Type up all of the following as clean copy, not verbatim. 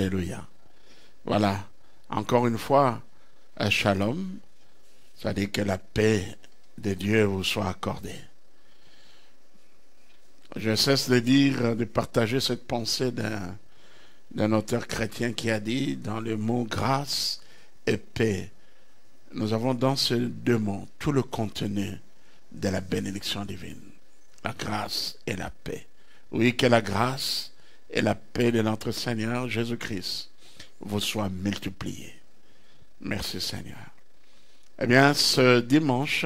Alléluia. Voilà. Encore une fois, un shalom, c'est-à-dire que la paix de Dieu vous soit accordée. Je cesse de dire, de partager cette pensée d'un auteur chrétien qui a dit, dans le mot grâce et paix, nous avons dans ces deux mots tout le contenu de la bénédiction divine. La grâce et la paix. Oui, que la grâce et la paix de notre Seigneur Jésus-Christ vous soient multipliées. Merci Seigneur. Eh bien, ce dimanche,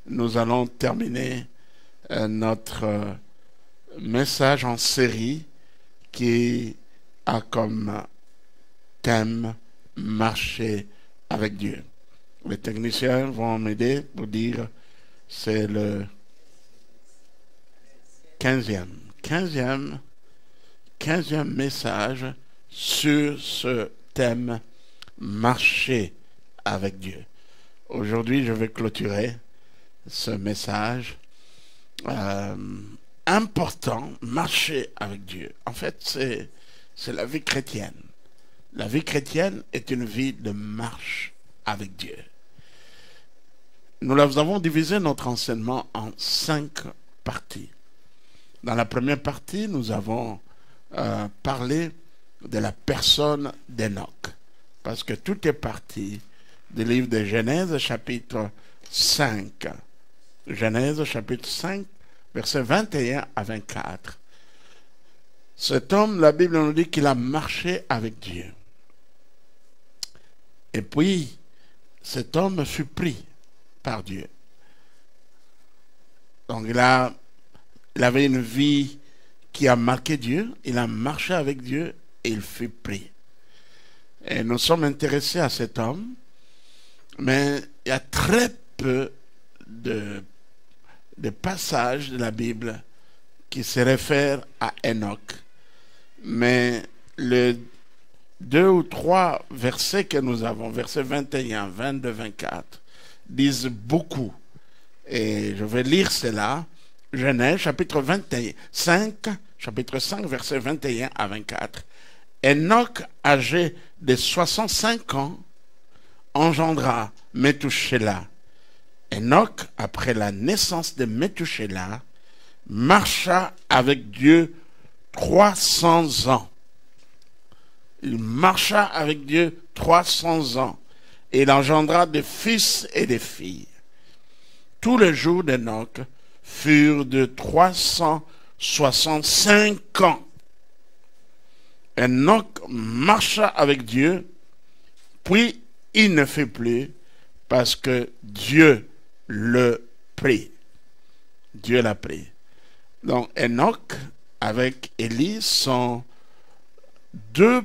nous allons terminer notre message en série qui a comme thème « Marcher avec Dieu ». Les techniciens vont m'aider pour dire c'est le 15e message sur ce thème « Marcher avec Dieu ». Aujourd'hui, je vais clôturer ce message important, marcher avec Dieu. En fait, c'est la vie chrétienne. La vie chrétienne est une vie de marche avec Dieu. Nous avons divisé notre enseignement en 5 parties. Dans la première partie, nous avons parlé de la personne d'Enoch. Parce que tout est parti du livre de Genèse, chapitre 5. Genèse, chapitre 5, versets 21 à 24. Cet homme, la Bible nous dit qu'il a marché avec Dieu. Et puis, cet homme fut pris par Dieu. Donc, il avait une vie qui a marqué Dieu, il a marché avec Dieu et il fut pris. Et nous sommes intéressés à cet homme, mais il y a très peu de passages de la Bible qui se réfèrent à Enoch. Mais les 2 ou 3 versets que nous avons, versets 21, 22, 24, disent beaucoup. Et je vais lire cela. Genèse, chapitre 5, versets 21 à 24. Enoch, âgé de 65 ans, engendra Methushélah. Enoch, après la naissance de Methushélah, marcha avec Dieu 300 ans. Il marcha avec Dieu 300 ans. Et il engendra des fils et des filles. Tous les jours d'Enoch furent de 365 ans. Enoch marcha avec Dieu, puis il ne fait plus parce que Dieu le prit. Dieu l'a pris. Donc Enoch avec Élie sont 2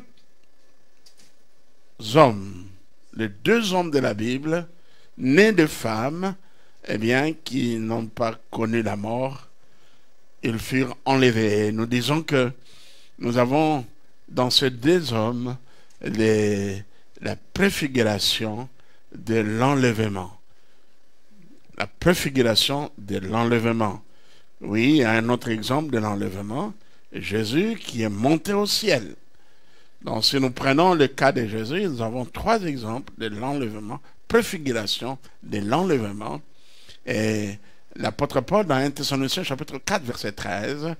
hommes, les 2 hommes de la Bible, nés de femmes, eh bien, qui n'ont pas connu la mort. Ils furent enlevés. Nous disons que nous avons dans ces 2 hommes la préfiguration de l'enlèvement. La préfiguration de l'enlèvement. Oui, il y a un autre exemple de l'enlèvement. Jésus qui est monté au ciel. Donc si nous prenons le cas de Jésus, nous avons 3 exemples de l'enlèvement, préfiguration de l'enlèvement. Et l'apôtre Paul, dans 1 Thessaloniciens chapitre 4, verset 13,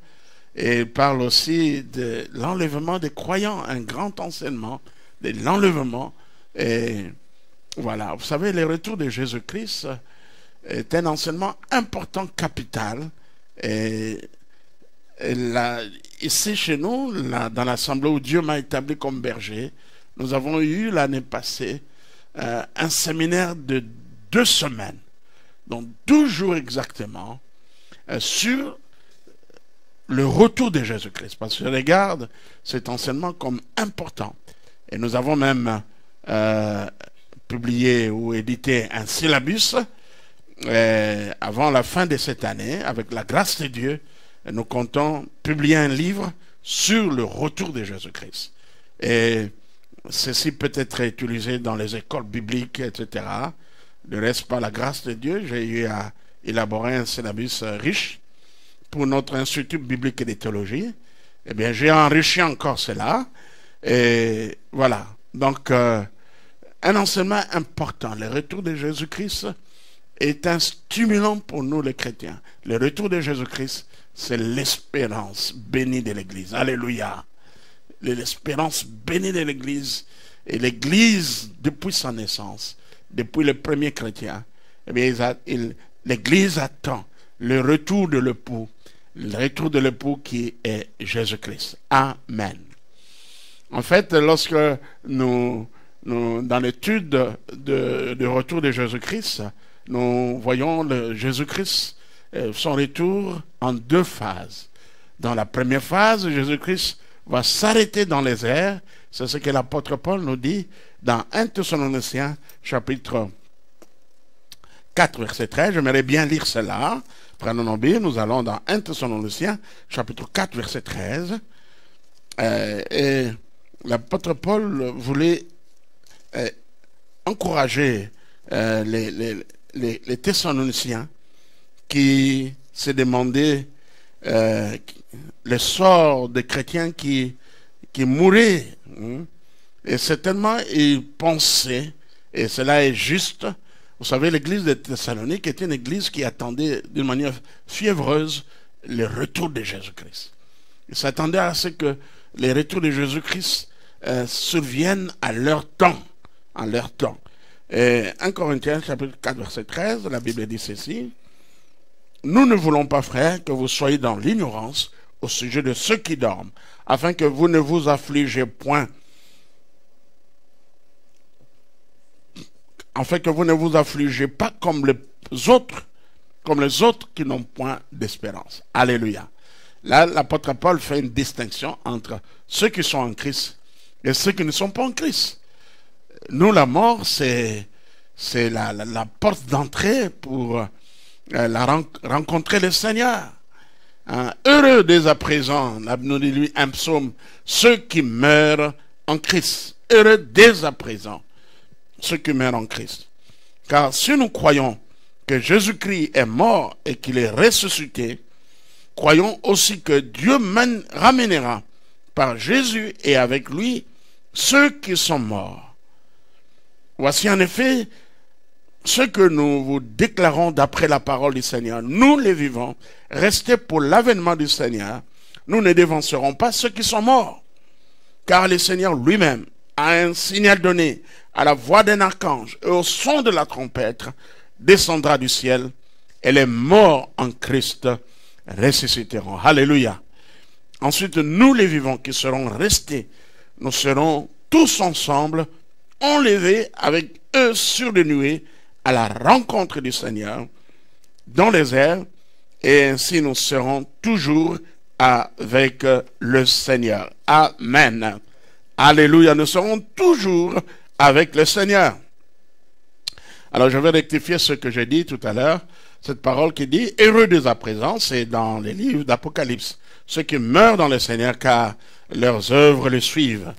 et il parle aussi de l'enlèvement des croyants, un grand enseignement de l'enlèvement. Et voilà, vous savez, le retour de Jésus-Christ est un enseignement important, capital. Et là, ici chez nous, là, dans l'assemblée où Dieu m'a établi comme berger, nous avons eu l'année passée un séminaire de 2 semaines, donc 12 jours exactement, sur le retour de Jésus-Christ. Parce que je regarde cet enseignement comme important. Et nous avons même publié ou édité un syllabus avant la fin de cette année, avec la grâce de Dieu. Nous comptons publier un livre sur le retour de Jésus-Christ. Et ceci peut être utilisé dans les écoles bibliques, etc. Le reste, par la grâce de Dieu, j'ai eu à élaborer un syllabus riche pour notre Institut biblique et de théologie. Eh bien, j'ai enrichi encore cela. Et voilà. Donc, un enseignement important. Le retour de Jésus-Christ est un stimulant pour nous les chrétiens. Le retour de Jésus-Christ, c'est l'espérance bénie de l'Église. Alléluia. L'espérance bénie de l'Église. Et l'Église, depuis sa naissance, depuis les premiers chrétiens, eh bien, l'Église attend le retour de l'époux qui est Jésus-Christ. Amen. En fait, lorsque nous dans l'étude de retour de Jésus-Christ, nous voyons Jésus-Christ, son retour en deux phases. Dans la première phase, Jésus-Christ va s'arrêter dans les airs. C'est ce que l'apôtre Paul nous dit dans 1 Thessaloniciens, chapitre 4, verset 13. J'aimerais bien lire cela. Prenons nos Bibles, nous allons dans 1 Thessaloniciens, chapitre 4, verset 13. Et l'apôtre Paul voulait encourager les Thessaloniciens qui se demandaient le sort des chrétiens qui mouraient. Et certainement, ils pensaient, et cela est juste, vous savez, l'église de Thessalonique était une église qui attendait d'une manière fiévreuse le retour de Jésus-Christ. Ils s'attendaient à ce que les retours de Jésus-Christ surviennent à leur temps. En leur temps. Et 1 Corinthiens chapitre 4 verset 13, la Bible dit ceci: nous ne voulons pas, frères, que vous soyez dans l'ignorance au sujet de ceux qui dorment, afin que vous ne vous affligez point, afin que vous ne vous affligez pas comme les autres qui n'ont point d'espérance. Alléluia. Là, l'apôtre Paul fait une distinction entre ceux qui sont en Christ et ceux qui ne sont pas en Christ. Nous, la mort, c'est la porte d'entrée pour rencontrer le Seigneur. Heureux dès à présent, nous dit lui un psaume, ceux qui meurent en Christ. Heureux dès à présent, ceux qui meurent en Christ. Car si nous croyons que Jésus-Christ est mort et qu'il est ressuscité, croyons aussi que Dieu ramènera par Jésus et avec lui ceux qui sont morts. Voici en effet ce que nous vous déclarons d'après la parole du Seigneur. Nous les vivants, restés pour l'avènement du Seigneur, nous ne dévancerons pas ceux qui sont morts. Car le Seigneur lui-même a un signal donné à la voix d'un archange et au son de la trompette, descendra du ciel et les morts en Christ ressusciteront. Alléluia. Ensuite, nous les vivants qui serons restés, nous serons tous ensemble enlevés avec eux sur les nuées à la rencontre du Seigneur dans les airs, et ainsi nous serons toujours avec le Seigneur. Amen. Alléluia. Nous serons toujours avec le Seigneur. Alors je vais rectifier ce que j'ai dit tout à l'heure. Cette parole qui dit heureux dès à présent, c'est dans les livres d'Apocalypse. Ceux qui meurent dans le Seigneur, car leurs œuvres le suivent.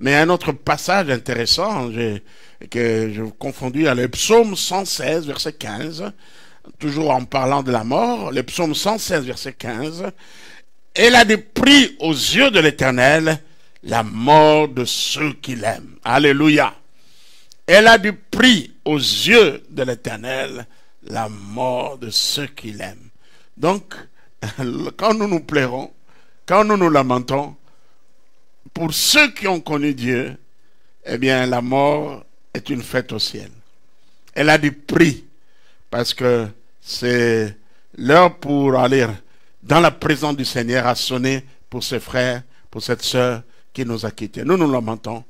Mais un autre passage intéressant que je confondu à le psaume 116, verset 15, toujours en parlant de la mort, le psaume 116, verset 15, elle a des prix aux yeux de l'Éternel la mort de ceux qui l'aiment. Alléluia. Elle a du prix aux yeux de l'Éternel la mort de ceux qui l'aiment. Donc, quand nous nous plairons, quand nous nous lamentons, pour ceux qui ont connu Dieu, eh bien, la mort est une fête au ciel. Elle a du prix, parce que c'est l'heure pour aller dans la présence du Seigneur à sonner pour ses frères, pour cette sœur qui nous a quittés. Nous nous lamentons.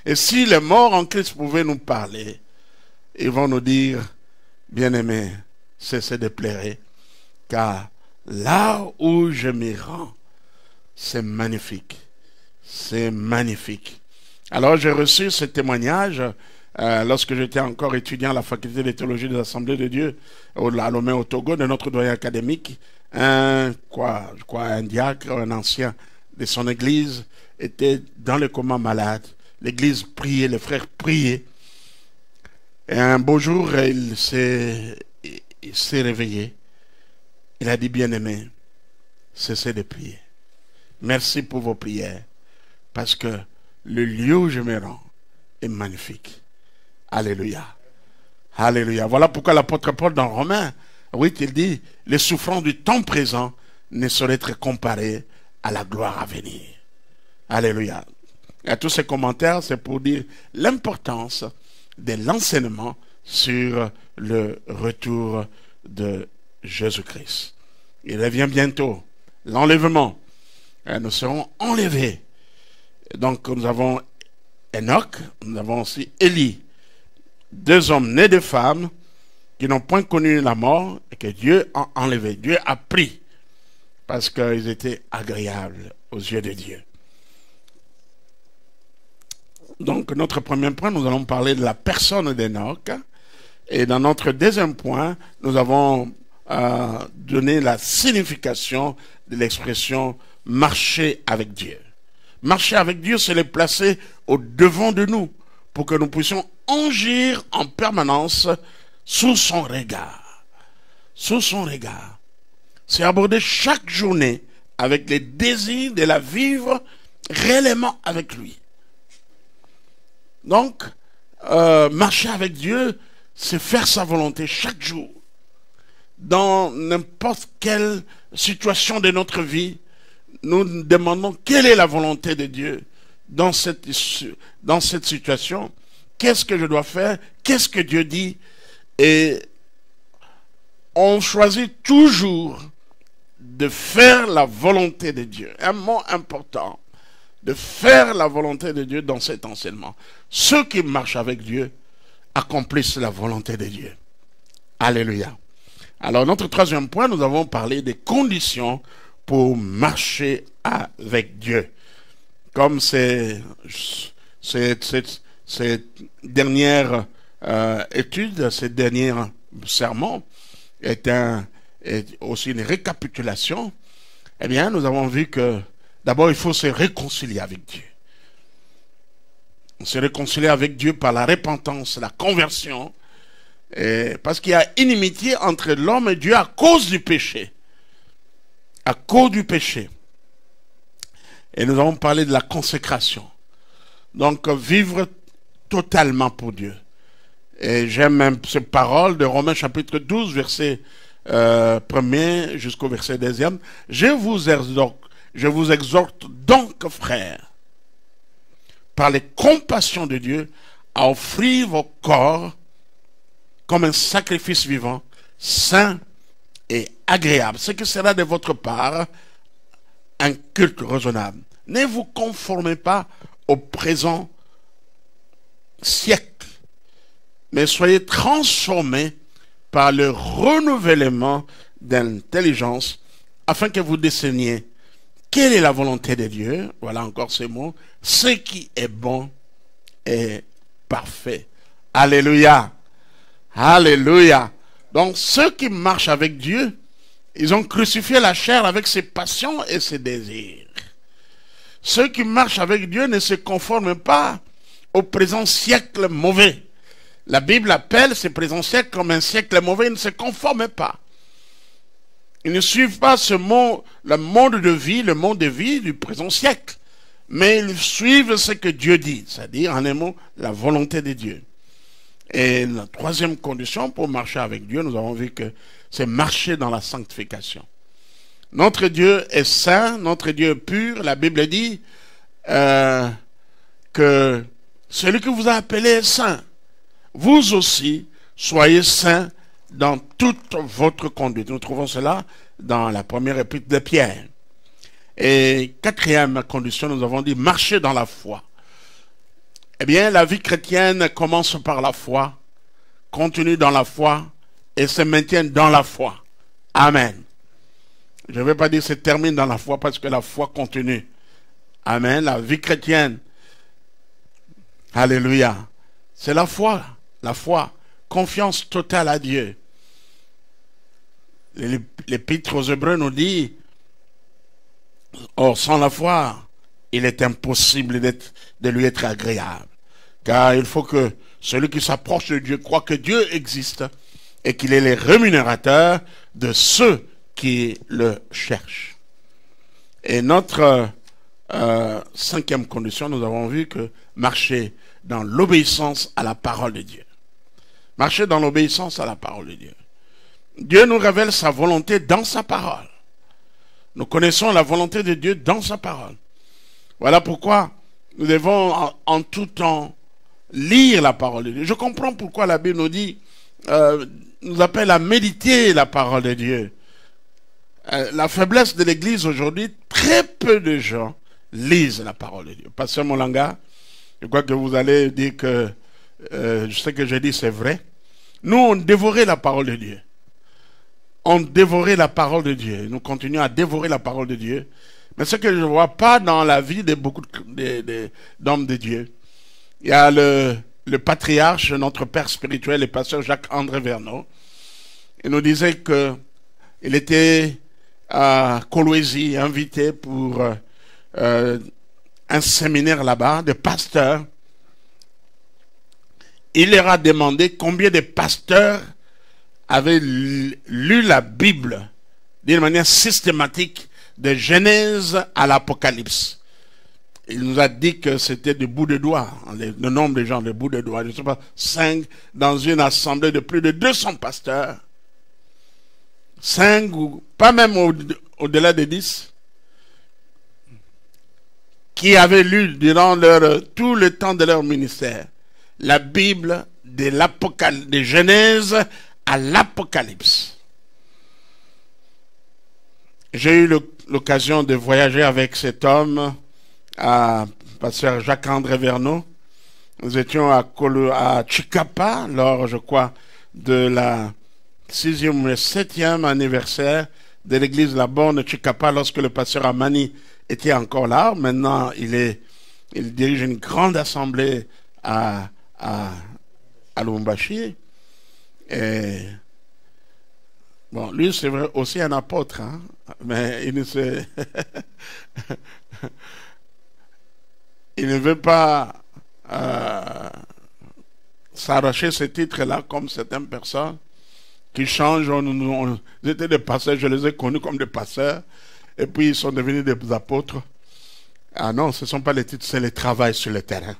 Et si les morts en Christ pouvaient nous parler, ils vont nous dire, bien-aimés, cessez de pleurer, car là où je m'y rends, c'est magnifique. C'est magnifique. Alors j'ai reçu ce témoignage lorsque j'étais encore étudiant à la faculté de théologie des Assemblées de Dieu à Lomé au Togo, de notre doyen académique. Un diacre, un ancien de son église était dans le coma malade. L'église priait, les frères priaient. Et un beau jour, il s'est réveillé. Il a dit, bien-aimé, cessez de prier. Merci pour vos prières. Parce que le lieu où je me rends est magnifique. Alléluia. Alléluia. Voilà pourquoi l'apôtre Paul dans Romains, oui, il dit, les souffrances du temps présent ne sauraient être comparées à la gloire à venir. Alléluia. Et tous ces commentaires, c'est pour dire l'importance de l'enseignement sur le retour de Jésus-Christ. Il revient bientôt. L'enlèvement. Nous serons enlevés. Donc nous avons Enoch, nous avons aussi Élie. Deux hommes nés de femmes qui n'ont point connu la mort et que Dieu a enlevé. Dieu a pris parce qu'ils étaient agréables aux yeux de Dieu. Donc notre premier point, nous allons parler de la personne d'Enoch. Et dans notre deuxième point, nous avons donné la signification de l'expression « marcher avec Dieu ». Marcher avec Dieu, c'est le placer au devant de nous pour que nous puissions agir en permanence sous son regard. Sous son regard. C'est aborder chaque journée avec les désirs de la vivre réellement avec lui. Donc, marcher avec Dieu, c'est faire sa volonté chaque jour. Dans n'importe quelle situation de notre vie, nous nous demandons quelle est la volonté de Dieu dans cette situation. Qu'est-ce que je dois faire? Qu'est-ce que Dieu dit? Et on choisit toujours de faire la volonté de Dieu. Un mot important. De faire la volonté de Dieu dans cet enseignement. Ceux qui marchent avec Dieu accomplissent la volonté de Dieu. Alléluia. Alors, notre troisième point, nous avons parlé des conditions pour marcher avec Dieu. Comme cette dernière étude, ce dernier sermon est aussi une récapitulation, eh bien, nous avons vu que d'abord, il faut se réconcilier avec Dieu. On se réconcilie avec Dieu par la repentance, la conversion, parce qu'il y a inimitié entre l'homme et Dieu à cause du péché. À cause du péché. Et nous avons parlé de la consécration. Donc, vivre totalement pour Dieu. Et j'aime même cette parole de Romains chapitre 12, verset 1er jusqu'au verset 2e. Je vous exhorte donc, frères, par les compassions de Dieu, à offrir vos corps comme un sacrifice vivant, saint et agréable, ce qui sera de votre part un culte raisonnable. Ne vous conformez pas au présent siècle, mais soyez transformés par le renouvellement d'intelligence, afin que vous discerniez quelle est la volonté de Dieu, voilà encore ces mots, ce qui est bon et parfait. Alléluia. Alléluia. Donc ceux qui marchent avec Dieu, ils ont crucifié la chair avec ses passions et ses désirs. Ceux qui marchent avec Dieu ne se conforment pas au présent siècle mauvais. La Bible appelle ce présent siècle comme un siècle mauvais, ils ne se conforment pas. Ils ne suivent pas le monde de vie du présent siècle. Mais ils suivent ce que Dieu dit, c'est-à-dire, en un mot, la volonté de Dieu. Et la troisième condition pour marcher avec Dieu, nous avons vu que c'est marcher dans la sanctification. Notre Dieu est saint, notre Dieu est pur. La Bible dit que celui que vous a appelé est saint. Vous aussi, soyez saints dans toute votre conduite. Nous trouvons cela dans la première épître de Pierre. Et quatrième condition, nous avons dit marcher dans la foi. Eh bien, la vie chrétienne commence par la foi, continue dans la foi et se maintient dans la foi. Amen. Je ne vais pas dire se termine dans la foi parce que la foi continue. Amen. La vie chrétienne, alléluia, c'est la foi. La foi, confiance totale à Dieu. L'Épître aux Hébreux nous dit, or sans la foi, il est impossible de lui être agréable. Car il faut que celui qui s'approche de Dieu croit que Dieu existe et qu'il est le rémunérateur de ceux qui le cherchent. Et notre cinquième condition, nous avons vu que marcher dans l'obéissance à la parole de Dieu. Marcher dans l'obéissance à la parole de Dieu. Dieu nous révèle sa volonté dans sa parole. Nous connaissons la volonté de Dieu dans sa parole. Voilà pourquoi nous devons en tout temps lire la parole de Dieu. Je comprends pourquoi la Bible nous dit, nous appelle à méditer la parole de Dieu. La faiblesse de l'Église aujourd'hui, très peu de gens lisent la parole de Dieu. Pasteur Molanga, je crois que vous allez dire que je sais que j'ai dit c'est vrai. Nous, on dévorait la parole de Dieu. On dévorait la parole de Dieu. Nous continuons à dévorer la parole de Dieu. Mais ce que je ne vois pas dans la vie de beaucoup d'hommes de Dieu, il y a le patriarche, notre père spirituel, le pasteur Jacques-André Verneau. Il nous disait qu'il était à Kolwezi invité pour un séminaire là-bas de pasteurs. Il leur a demandé combien de pasteurs avaient lu la Bible d'une manière systématique de Genèse à l'Apocalypse. Il nous a dit que c'était du bout de doigts, le nombre de gens de bout de doigts, je ne sais pas, 5 dans une assemblée de plus de 200 pasteurs. 5 ou pas même au-delà de 10 qui avaient lu durant tout le temps de leur ministère la Bible de Genèse à l'Apocalypse. J'ai eu l'occasion de voyager avec cet homme, pasteur Jacques-André Verneau. Nous étions à Chicapa, lors, je crois, de la 6e ou 7e anniversaire de l'église La Borne Chicapa, lorsque le pasteur Amani était encore là. Maintenant, il dirige une grande assemblée à Lubumbashi. Et bon, lui, c'est vrai, aussi un apôtre, hein, mais il ne veut pas s'arracher ce titre-là comme certaines personnes qui changent. Ils étaient des pasteurs, je les ai connus comme des pasteurs, et puis ils sont devenus des apôtres. Ah non, ce ne sont pas les titres, c'est le travail sur le terrain.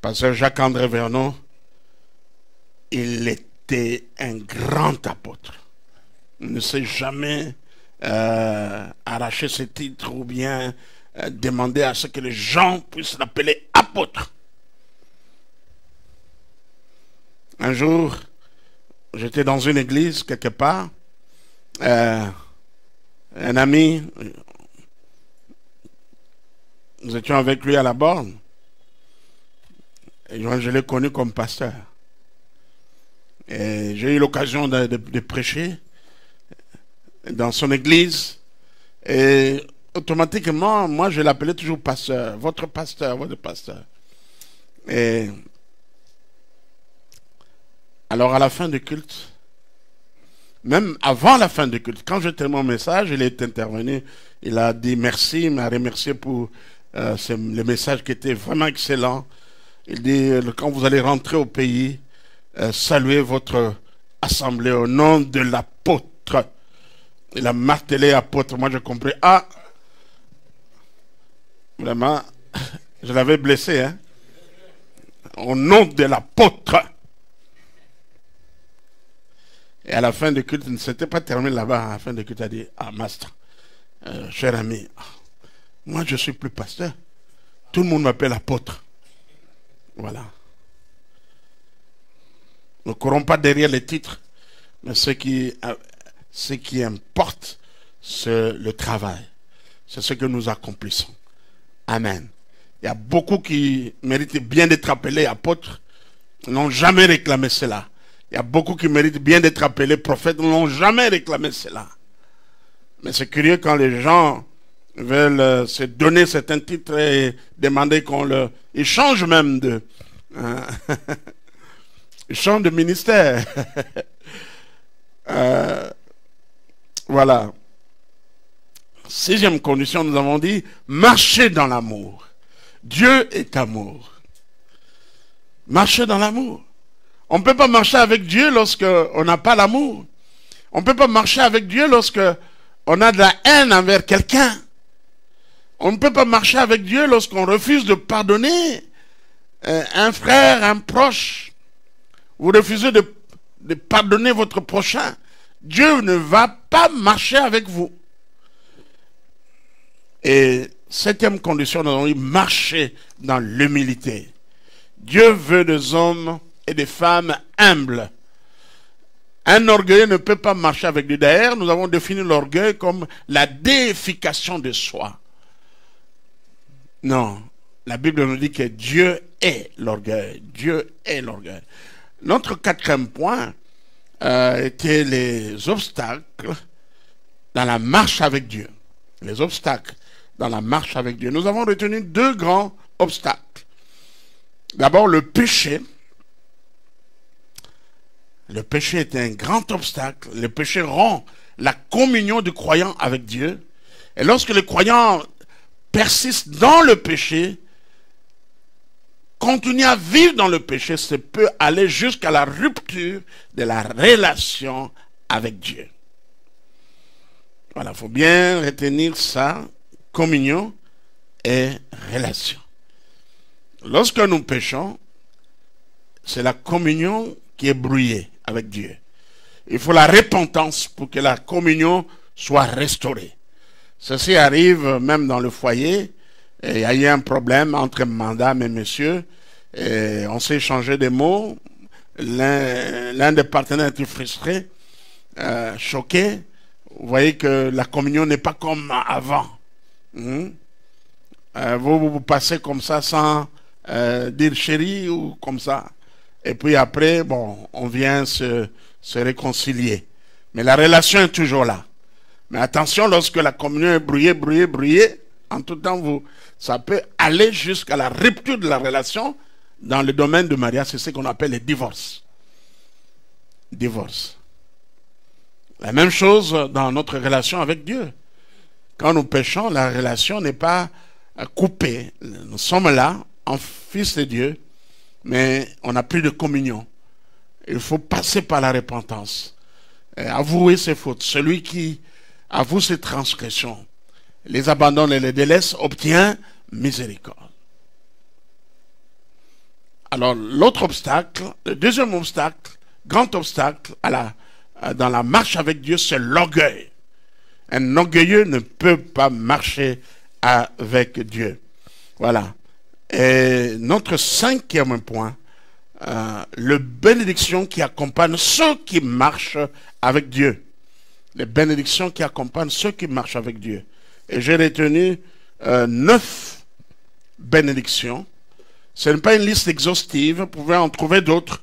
Pasteur Jacques-André Verneau, il était un grand apôtre. Il ne s'est jamais arraché ce titre ou bien demander à ce que les gens puissent l'appeler apôtre. Un jour, j'étais dans une église quelque part, un ami, nous étions avec lui à la borne, et je l'ai connu comme pasteur. Et j'ai eu l'occasion de prêcher dans son église, et automatiquement, moi je l'appelais toujours pasteur, votre pasteur, votre pasteur. Et alors à la fin du culte, même avant la fin du culte, quand je termine mon message, il est intervenu, il a dit merci, il m'a remercié pour le message qui était vraiment excellent. Il dit, quand vous allez rentrer au pays, saluez votre assemblée au nom de l'apôtre. Il a martelé apôtre. Moi, j'ai compris. Ah, vraiment, je l'avais blessé. Hein? Au nom de l'apôtre. Et à la fin du culte, il ne s'était pas terminé là-bas. À la fin du culte, il a dit, ah, master, cher ami, moi, je ne suis plus pasteur. Tout le monde m'appelle apôtre. Voilà. Nous ne courons pas derrière les titres, mais ce qui importe, c'est le travail. C'est ce que nous accomplissons. Amen. Il y a beaucoup qui méritent bien d'être appelés apôtres, n'ont jamais réclamé cela. Il y a beaucoup qui méritent bien d'être appelés prophètes, n'ont jamais réclamé cela. Mais c'est curieux quand les gens veulent se donner certains titres et demander qu'on le... Ils changent même de... ils changent de ministère. Voilà. 6e condition, nous avons dit, marcher dans l'amour. Dieu est amour. Marcher dans l'amour. On ne peut pas marcher avec Dieu lorsqu'on n'a pas l'amour. On ne peut pas marcher avec Dieu lorsqu'on a de la haine envers quelqu'un. On ne peut pas marcher avec Dieu lorsqu'on refuse de pardonner un frère, un proche. Vous refusez de pardonner votre prochain. Dieu ne va pas marcher avec vous. Et septième condition, nous avons dit marcher dans l'humilité. Dieu veut des hommes et des femmes humbles. Un orgueilleux ne peut pas marcher avec lui. D'ailleurs, nous avons défini l'orgueil comme la déification de soi. Non, la Bible nous dit que Dieu est l'orgueil. Dieu est l'orgueil. Notre quatrième point était les obstacles dans la marche avec Dieu. Les obstacles dans la marche avec Dieu. Nous avons retenu deux grands obstacles. D'abord, le péché. Le péché est un grand obstacle. Le péché rend la communion du croyant avec Dieu. Et lorsque le croyant persiste dans le péché, continue à vivre dans le péché, ça peut aller jusqu'à la rupture de la relation avec Dieu. Voilà, il faut bien retenir ça, communion et relation. Lorsque nous péchons, c'est la communion qui est brouillée avec Dieu. Il faut la repentance pour que la communion soit restaurée. Ceci arrive même dans le foyer. Et il y a eu un problème entre madame et monsieur. Et on s'est échangé des mots. L'un des partenaires était frustré, choqué. Vous voyez que la communion n'est pas comme avant. Vous passez comme ça sans dire chérie ou comme ça. Et puis après, bon, on vient se réconcilier. Mais la relation est toujours là. Mais attention, lorsque la communion est brouillée, en tout temps, ça peut aller jusqu'à la rupture de la relation dans le domaine du mariage. C'est ce qu'on appelle les divorces. Divorce. La même chose dans notre relation avec Dieu. Quand nous péchons, la relation n'est pas coupée. Nous sommes là, en fils de Dieu, mais on n'a plus de communion. Il faut passer par la repentance. Avouer ses fautes. Celui qui avoue ses transgressions, les abandonne et les délaisse, obtient miséricorde. Alors, l'autre obstacle, le deuxième obstacle, grand obstacle dans la marche avec Dieu, c'est l'orgueil. Un orgueilleux ne peut pas marcher avec Dieu. Voilà. Et notre cinquième point, les bénédictions qui accompagnent ceux qui marchent avec Dieu. Les bénédictions qui accompagnent ceux qui marchent avec Dieu. Et j'ai retenu 9 bénédictions. Ce n'est pas une liste exhaustive, vous pouvez en trouver d'autres.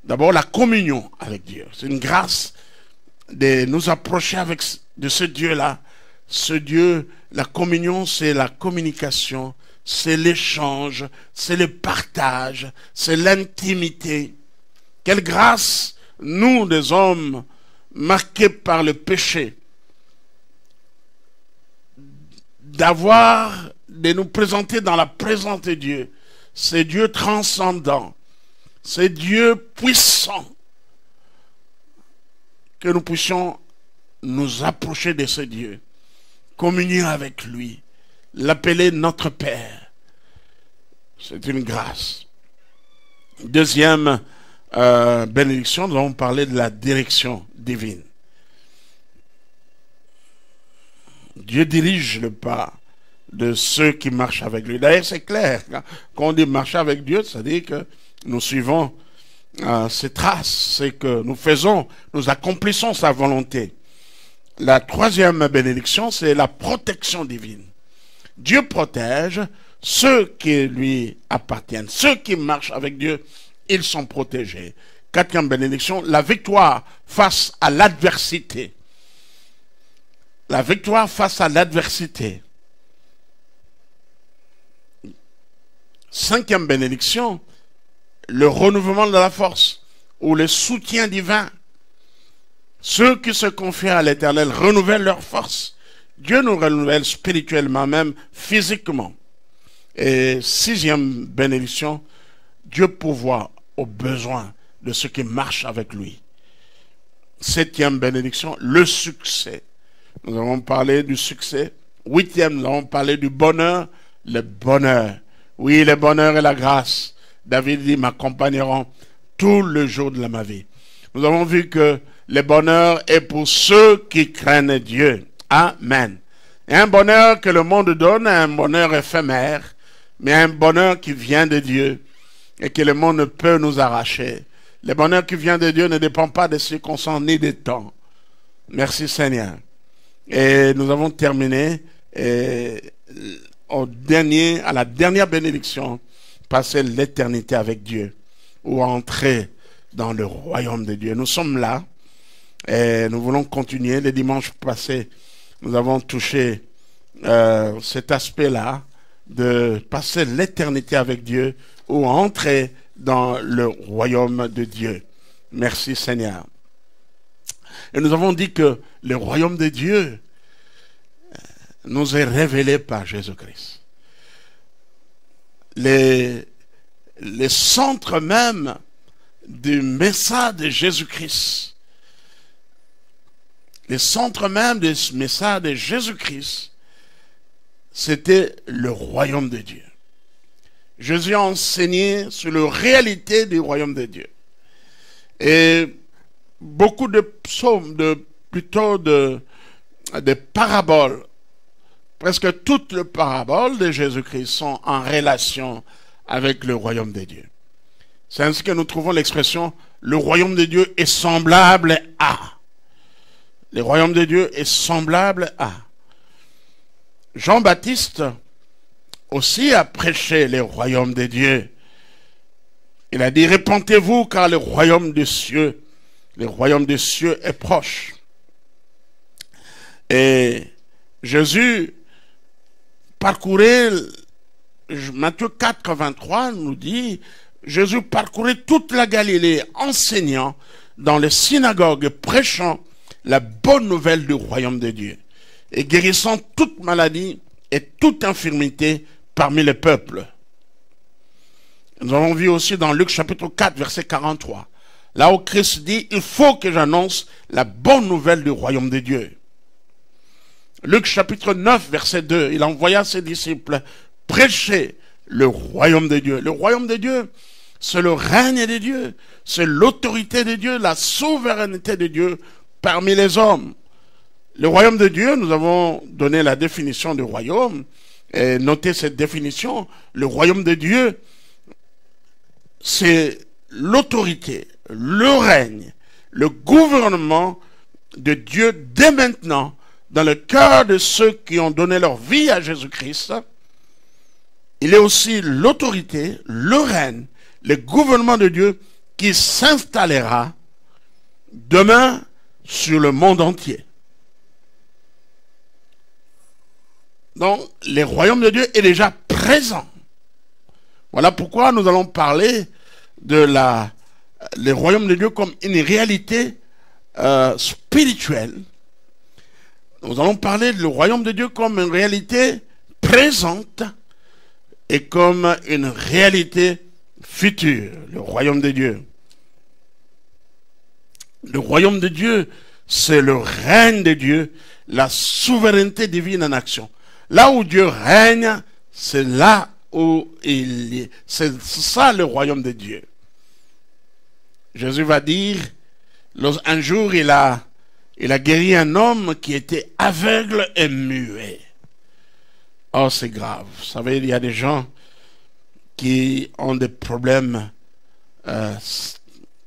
D'abord, la communion avec Dieu. C'est une grâce de nous approcher de ce Dieu-là. Ce Dieu, la communion, c'est la communication, c'est l'échange, c'est le partage, c'est l'intimité. Quelle grâce, nous, des hommes marqués par le péché, de nous présenter dans la présence de Dieu. C'est Dieu transcendant. C'est Dieu puissant. Que nous puissions nous approcher de ce Dieu. Communier avec lui. L'appeler notre Père. C'est une grâce. Deuxième bénédiction, nous allons parler de la direction divine. Dieu dirige le pas de ceux qui marchent avec lui. D'ailleurs, c'est clair. Quand on dit marcher avec Dieu, ça veut dire que nous suivons ses traces. C'est que nous faisons, nous accomplissons sa volonté. La troisième bénédiction, c'est la protection divine. Dieu protège ceux qui lui appartiennent. Ceux qui marchent avec Dieu, ils sont protégés. Quatrième bénédiction, la victoire face à l'adversité. La victoire face à l'adversité. Cinquième bénédiction, le renouvellement de la force ou le soutien divin. Ceux qui se confient à l'Éternel renouvellent leur force. Dieu nous renouvelle spirituellement, même physiquement. Et sixième bénédiction, Dieu pourvoit aux besoins de ceux qui marchent avec lui. Septième bénédiction, le succès. Nous avons parlé du succès 8e, nous avons parlé du bonheur, le bonheur. Oui, le bonheur et la grâce. David dit, m'accompagneront tout le jour de ma vie. Nous avons vu que le bonheur est pour ceux qui craignent Dieu. Amen. Et un bonheur que le monde donne, un bonheur éphémère, mais un bonheur qui vient de Dieu et que le monde ne peut nous arracher. Le bonheur qui vient de Dieu ne dépend pas des circonstances ni des temps. Merci Seigneur. Et nous avons terminé à la dernière bénédiction, passer l'éternité avec Dieu ou entrer dans le royaume de Dieu. Nous sommes là et nous voulons continuer. Les dimanches passés, nous avons touché cet aspect-là de passer l'éternité avec Dieu ou entrer dans le royaume de Dieu. Merci Seigneur. Et nous avons dit que le royaume de Dieu nous est révélé par Jésus-Christ. Les centres même du message de Jésus-Christ, les centres même du message de Jésus-Christ, c'était le royaume de Dieu. Jésus a enseigné sur la réalité du royaume de Dieu. Et beaucoup de psaumes, plutôt de paraboles, presque toutes les paraboles de Jésus-Christ sont en relation avec le royaume de Dieu. C'est ainsi que nous trouvons l'expression « le royaume de Dieu est semblable à ». Le royaume de Dieu est semblable à. Jean-Baptiste aussi a prêché le royaume de Dieu. Il a dit « Répentez-vous car le royaume des cieux est proche ». Et Jésus parcourait, Matthieu 4, 23 nous dit, Jésus parcourait toute la Galilée enseignant dans les synagogues, prêchant la bonne nouvelle du royaume de Dieu et guérissant toute maladie et toute infirmité parmi les peuples. Nous avons vu aussi dans Luc chapitre 4, verset 43, là où Christ dit, il faut que j'annonce la bonne nouvelle du royaume de Dieu. Luc chapitre 9, verset 2, il envoya ses disciples prêcher le royaume de Dieu. Le royaume de Dieu, c'est le règne de Dieu, c'est l'autorité de Dieu, la souveraineté de Dieu parmi les hommes. Le royaume de Dieu, nous avons donné la définition du royaume, et notez cette définition, le royaume de Dieu, c'est l'autorité, le règne, le gouvernement de Dieu dès maintenant, dans le cœur de ceux qui ont donné leur vie à Jésus-Christ. Il est aussi l'autorité, le règne, le gouvernement de Dieu qui s'installera demain sur le monde entier. Donc, le royaume de Dieu est déjà présent. Voilà pourquoi nous allons parler de le royaume de Dieu comme une réalité spirituelle. Nous allons parler du royaume de Dieu comme une réalité présente et comme une réalité future, le royaume de Dieu. Le royaume de Dieu, c'est le règne de Dieu, la souveraineté divine en action. Là où Dieu règne, c'est là où il est. C'est ça le royaume de Dieu. Jésus va dire, un jour il a guéri un homme qui était aveugle et muet. Oh, c'est grave. Vous savez, il y a des gens qui ont des problèmes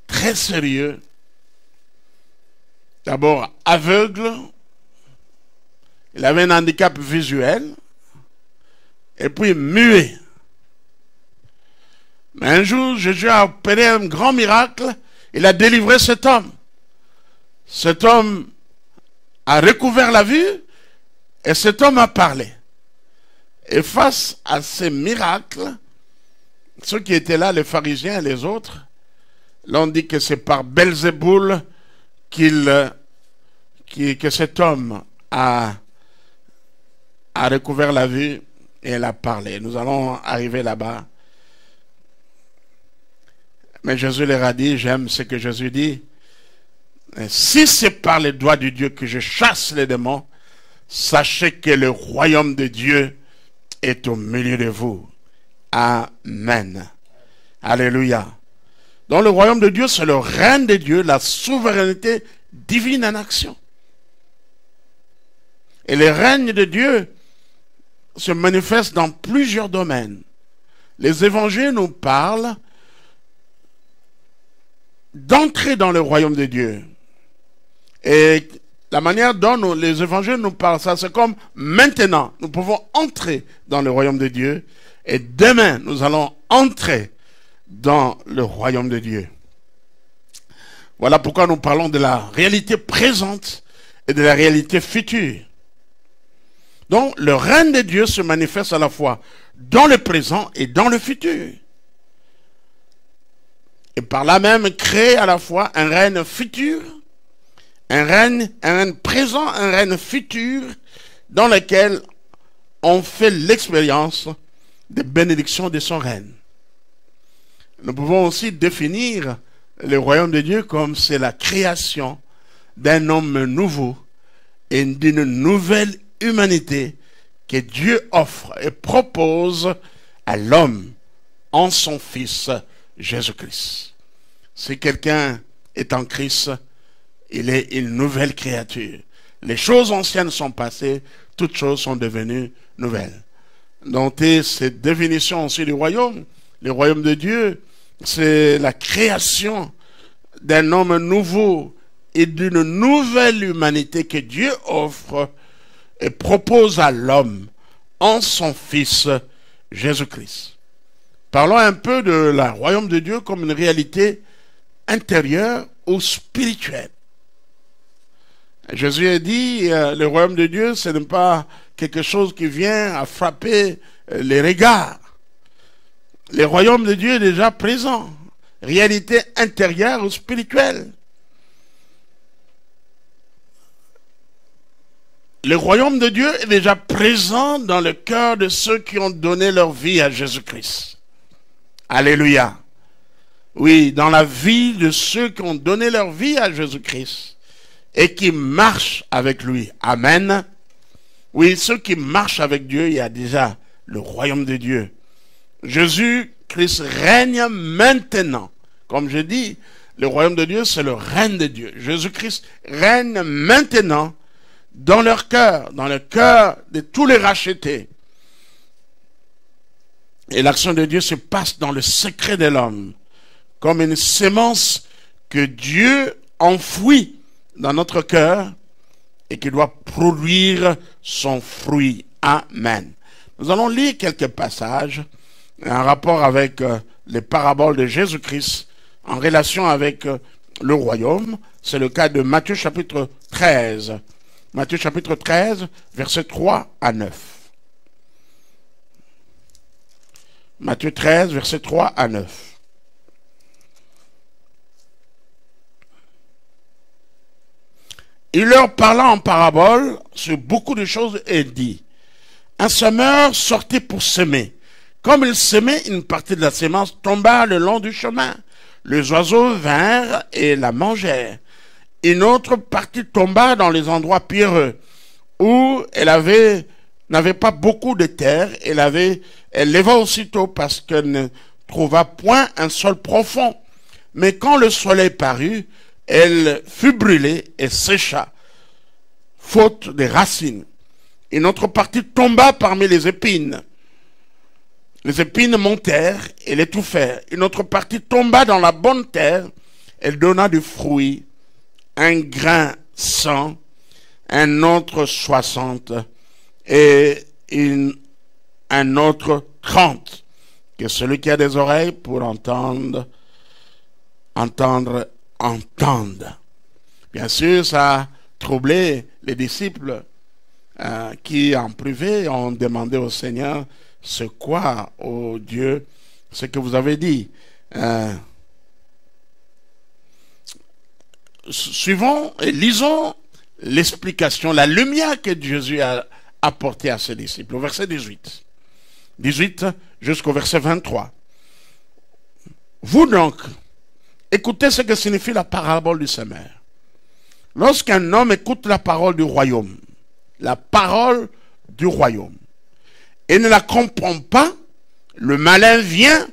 très sérieux. D'abord, aveugle. Il avait un handicap visuel. Et puis, muet. Mais un jour, Jésus a opéré un grand miracle. Il a délivré cet homme. Cet homme a recouvert la vue et cet homme a parlé. Et face à ces miracles, ceux qui étaient là, les pharisiens et les autres, l'ont dit que c'est par Belzéboul que cet homme a recouvert la vue et elle a parlé. Nous allons arriver là-bas. Mais Jésus leur a dit, j'aime ce que Jésus dit, si c'est par les doigts de Dieu que je chasse les démons, sachez que le royaume de Dieu est au milieu de vous. Amen. Alléluia. Donc le royaume de Dieu, c'est le règne de Dieu, la souveraineté divine en action. Et le règne de Dieu se manifeste dans plusieurs domaines. Les évangiles nous parlent d'entrer dans le royaume de Dieu. Et la manière dont les évangiles nous parlent, ça c'est comme maintenant, nous pouvons entrer dans le royaume de Dieu. Et demain, nous allons entrer dans le royaume de Dieu. Voilà pourquoi nous parlons de la réalité présente et de la réalité future. Donc, le règne de Dieu se manifeste à la fois dans le présent et dans le futur. Et par là même, crée à la fois un règne futur, un règne présent, un règne futur, dans lequel on fait l'expérience des bénédictions de son règne. Nous pouvons aussi définir le royaume de Dieu comme c'est la création d'un homme nouveau et d'une nouvelle humanité que Dieu offre et propose à l'homme en son Fils Jésus-Christ. Si quelqu'un est en Christ, il est une nouvelle créature. Les choses anciennes sont passées, toutes choses sont devenues nouvelles. Donc, cette définition aussi du royaume, le royaume de Dieu, c'est la création d'un homme nouveau et d'une nouvelle humanité que Dieu offre et propose à l'homme en son Fils Jésus-Christ. Parlons un peu de la royaume de Dieu comme une réalité intérieure ou spirituelle. Jésus a dit, le royaume de Dieu, ce n'est pas quelque chose qui vient à frapper les regards. Le royaume de Dieu est déjà présent. Réalité intérieure ou spirituelle. Le royaume de Dieu est déjà présent dans le cœur de ceux qui ont donné leur vie à Jésus-Christ. Alléluia. Oui, dans la vie de ceux qui ont donné leur vie à Jésus-Christ et qui marchent avec lui. Amen. Oui, ceux qui marchent avec Dieu, il y a déjà le royaume de Dieu. Jésus-Christ règne maintenant. Comme je dis, le royaume de Dieu, c'est le règne de Dieu. Jésus-Christ règne maintenant dans leur cœur, dans le cœur de tous les rachetés. Et l'action de Dieu se passe dans le secret de l'homme, comme une sémence que Dieu enfouit dans notre cœur et qui doit produire son fruit. Amen. Nous allons lire quelques passages en rapport avec les paraboles de Jésus-Christ en relation avec le royaume. C'est le cas de Matthieu chapitre 13. Matthieu chapitre 13, versets 3 à 9. Matthieu 13, versets 3 à 9. Il leur parla en parabole sur beaucoup de choses et dit, un semeur sortit pour semer. Comme il semait, une partie de la sémence tomba le long du chemin. Les oiseaux vinrent et la mangèrent. Une autre partie tomba dans les endroits pierreux, où elle n'avait pas beaucoup de terre. Elle leva aussitôt parce qu'elle ne trouva point un sol profond. Mais quand le soleil parut, elle fut brûlée et sécha, faute de racines. Une autre partie tomba parmi les épines. Les épines montèrent et l'étouffèrent. Une autre partie tomba dans la bonne terre. Elle donna du fruit, un grain 100, un autre 60 et un autre 30. Que celui qui a des oreilles pour entendre. Bien sûr, ça a troublé les disciples qui en privé ont demandé au Seigneur, c'est quoi, ô Dieu, ce que vous avez dit. Suivons et lisons l'explication, la lumière que Jésus a apportée à ses disciples, au verset 18. 18 jusqu'au verset 23. Vous donc, écoutez ce que signifie la parabole du semeur. Lorsqu'un homme écoute la parole du royaume la parole du royaume, et ne la comprend pas, le malin vient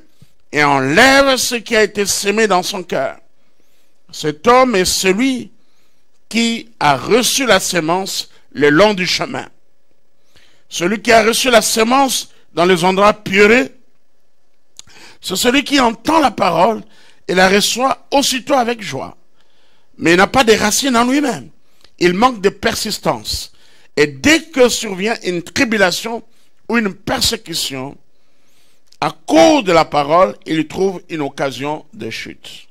et enlève ce qui a été semé dans son cœur. Cet homme est celui qui a reçu la sémence le long du chemin. Celui qui a reçu la sémence dans les endroits pierreux, c'est celui qui entend la parole et la reçoit aussitôt avec joie. Mais il n'a pas de racines en lui-même. Il manque de persistance. Et dès que survient une tribulation ou une persécution, à cause de la parole, il trouve une occasion de chute.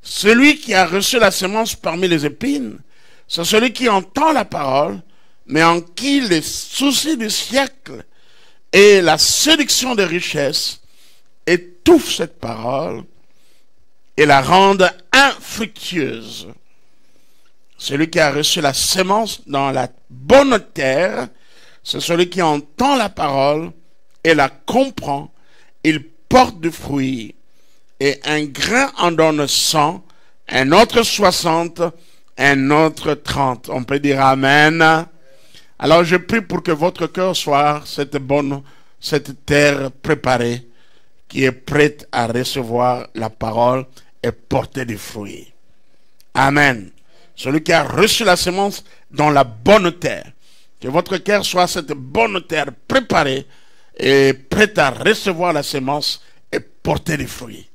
Celui qui a reçu la sémence parmi les épines, c'est celui qui entend la parole, mais en qui les soucis du siècle et la séduction des richesses étouffent cette parole et la rendent infructueuse. Celui qui a reçu la sémence dans la bonne terre, c'est celui qui entend la parole et la comprend. Il porte du fruit. Et un grain en donne 100, un autre 60, un autre 30. On peut dire Amen. Alors je prie pour que votre cœur soit cette terre préparée, qui est prête à recevoir la parole et porter du fruit. Amen. Celui qui a reçu la sémence dans la bonne terre. Que votre cœur soit cette bonne terre préparée et prête à recevoir la sémence et porter des fruits.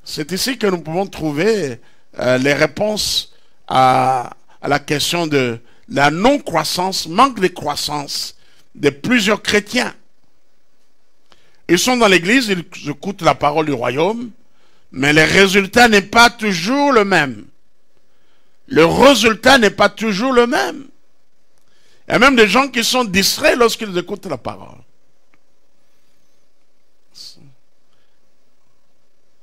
C'est ici que nous pouvons trouver les réponses à la question de la non-croissance, manque de croissance de plusieurs chrétiens. Ils sont dans l'église, ils écoutent la parole du royaume, mais le résultat n'est pas toujours le même. Le résultat n'est pas toujours le même. Il y a même des gens qui sont distraits lorsqu'ils écoutent la parole.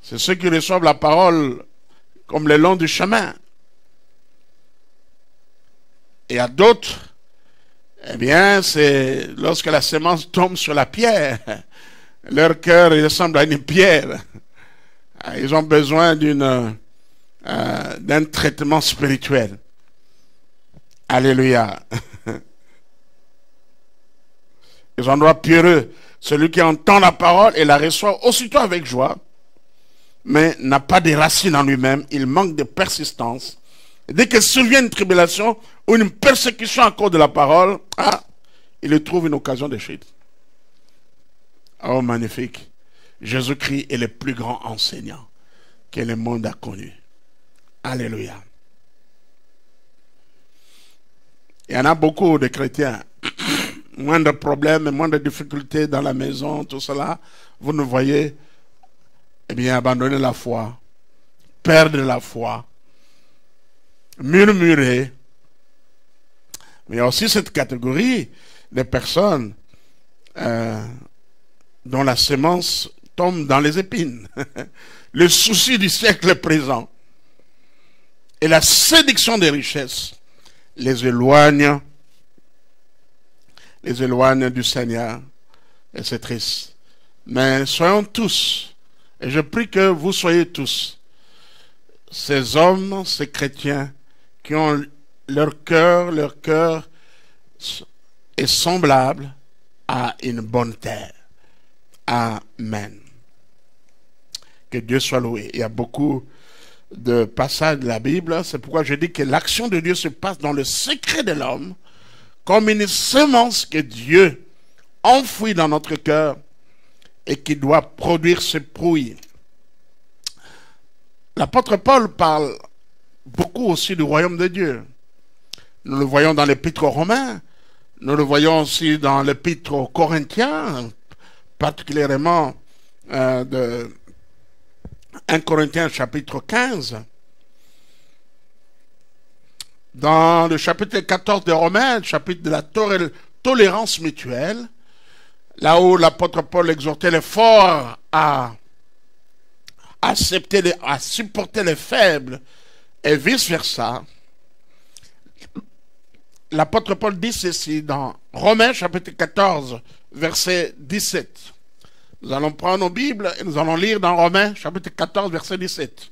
C'est ceux qui reçoivent la parole comme le long du chemin. Et à d'autres, eh bien, c'est lorsque la sémence tombe sur la pierre, leur cœur ressemble à une pierre. Ils ont besoin d'un traitement spirituel. Alléluia. Les endroits pierreux, celui qui entend la parole et la reçoit aussitôt avec joie, mais n'a pas de racines en lui-même, il manque de persistance. Et dès que survient une tribulation ou une persécution à cause de la parole, il trouve une occasion de chute. Oh, magnifique. Jésus-Christ est le plus grand enseignant que le monde a connu. Alléluia. Il y en a beaucoup de chrétiens. Moins de problèmes, moins de difficultés dans la maison, tout cela. Vous nous voyez, eh bien, abandonner la foi, perdre la foi, murmurer. Mais il y a aussi cette catégorie de personnes dont la sémence tombe dans les épines. Le souci du siècle présent et la séduction des richesses les éloignent du Seigneur. Et c'est triste. Mais soyons tous, et je prie que vous soyez tous, ces hommes, ces chrétiens, qui ont leur cœur est semblable à une bonne terre. Amen. Que Dieu soit loué. Il y a beaucoup de passages de la Bible, c'est pourquoi je dis que l'action de Dieu se passe dans le secret de l'homme, comme une semence que Dieu enfouit dans notre cœur et qui doit produire ses fruits. L'apôtre Paul parle beaucoup aussi du royaume de Dieu. Nous le voyons dans l'épître aux Romains, nous le voyons aussi dans l'épître aux Corinthiens, particulièrement de 1 Corinthiens chapitre 15. Dans le chapitre 14 de Romains, le chapitre de la tolérance mutuelle, là où l'apôtre Paul exhortait les forts à supporter les faibles et vice-versa. L'apôtre Paul dit ceci dans Romains chapitre 14, verset 17. Nous allons prendre nos Bibles et nous allons lire dans Romains chapitre 14, verset 17.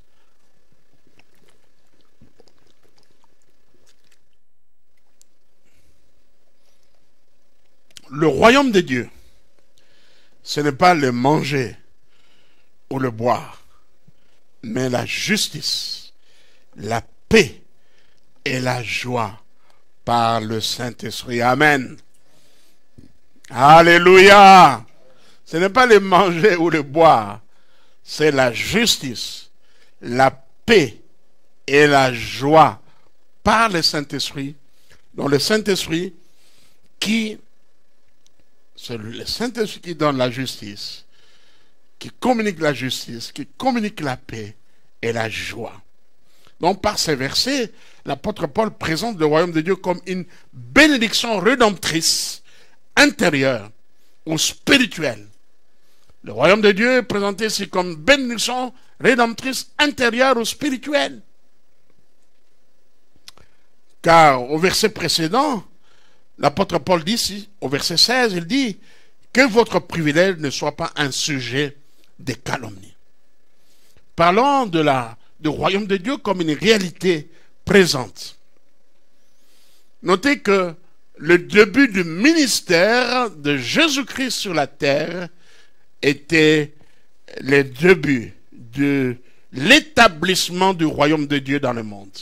le royaume de Dieu, ce n'est pas le manger ou le boire, mais la justice, la paix et la joie par le Saint-Esprit. Amen. Alléluia. Ce n'est pas le manger ou le boire, c'est la justice, la paix et la joie par le Saint-Esprit. Donc le Saint-Esprit c'est le Saint-Esprit qui donne la justice, qui communique la justice, qui communique la paix et la joie. Donc par ces versets, l'apôtre Paul présente le royaume de Dieu comme une bénédiction rédemptrice, intérieure ou spirituelle. Le royaume de Dieu est présenté ici comme bénédiction rédemptrice, intérieure ou spirituelle. Car au verset précédent, l'apôtre Paul dit ici, au verset 16, il dit que votre privilège ne soit pas un sujet de calomnie. Parlons du royaume de Dieu comme une réalité présente. Notez que le début du ministère de Jésus-Christ sur la terre était le début de l'établissement du royaume de Dieu dans le monde.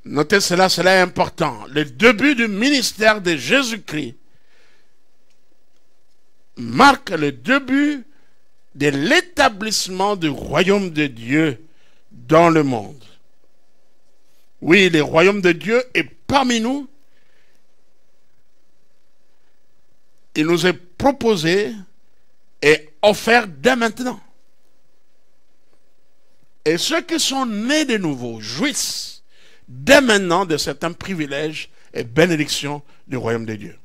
Notez cela, cela est important. Le début du ministère de Jésus-Christ marque le début de l'établissement du royaume de Dieu dans le monde. Oui, le royaume de Dieu est parmi nous. Il nous est proposé et offert dès maintenant. Et ceux qui sont nés de nouveau jouissent dès maintenant de certains privilèges et bénédictions du royaume de Dieu.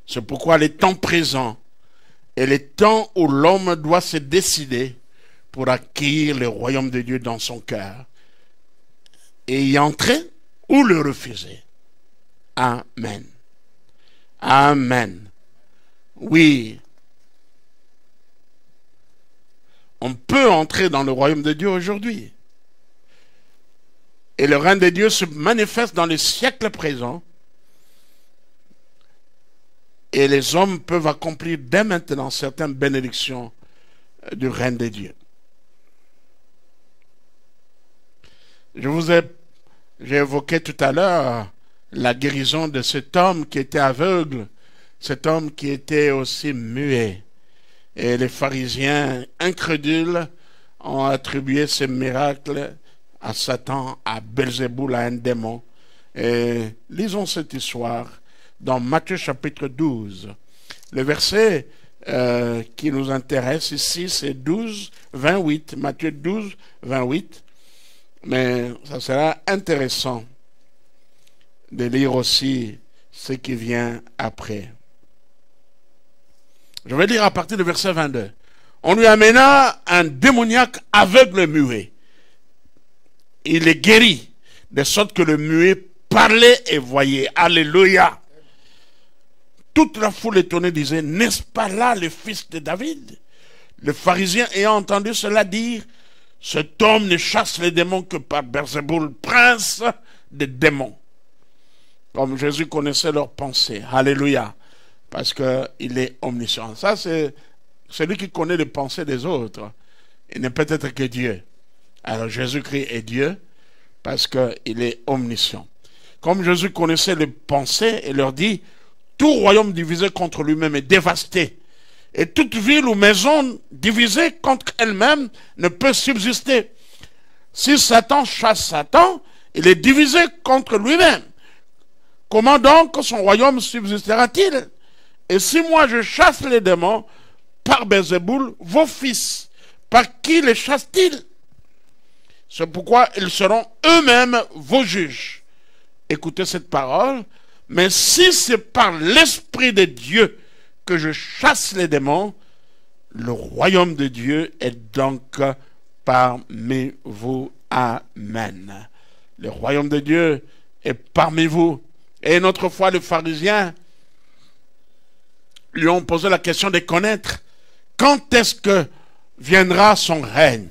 C'est pourquoi les temps présents et les temps où l'homme doit se décider pour acquérir le royaume de Dieu dans son cœur et y entrer ou le refuser. Amen. Amen. Oui. On peut entrer dans le royaume de Dieu aujourd'hui. Et le règne de Dieu se manifeste dans les siècles présents. Et les hommes peuvent accomplir dès maintenant certaines bénédictions du règne de Dieu. J'ai évoqué tout à l'heure la guérison de cet homme qui était aveugle, cet homme qui était aussi muet. Et les pharisiens incrédules ont attribué ce miracle à Satan, à Belzéboul, à un démon. Et lisons cette histoire dans Matthieu chapitre 12. Le verset qui nous intéresse ici, c'est 12, 28. Matthieu 12, 28. Mais ça sera intéressant de lire aussi ce qui vient après. Je vais lire à partir du verset 22. On lui amena un démoniaque aveugle muet. Il est guéri, de sorte que le muet parlait et voyait. Alléluia. Toute la foule étonnée disait, n'est-ce pas là le fils de David? Le pharisien ayant entendu cela dire, cet homme ne chasse les démons que par Belzéboul, prince des démons. Comme Jésus connaissait leurs pensées. Alléluia. Parce qu'il est omniscient. Ça, c'est celui qui connaît les pensées des autres. Il n'est peut-être que Dieu. Alors Jésus-Christ est Dieu parce qu'il est omniscient. Comme Jésus connaissait les pensées, il leur dit, tout royaume divisé contre lui-même est dévasté. Et toute ville ou maison divisée contre elle-même ne peut subsister. Si Satan chasse Satan, il est divisé contre lui-même. Comment donc son royaume subsistera-t-il? Et si moi je chasse les démons par Belzéboul, vos fils, par qui les chassent-ils? C'est pourquoi ils seront eux-mêmes vos juges. Écoutez cette parole. Mais si c'est par l'Esprit de Dieu que je chasse les démons, le royaume de Dieu est donc parmi vous. Amen. Le royaume de Dieu est parmi vous. Et une autre fois, les pharisiens lui ont posé la question de connaître quand est-ce que viendra son règne.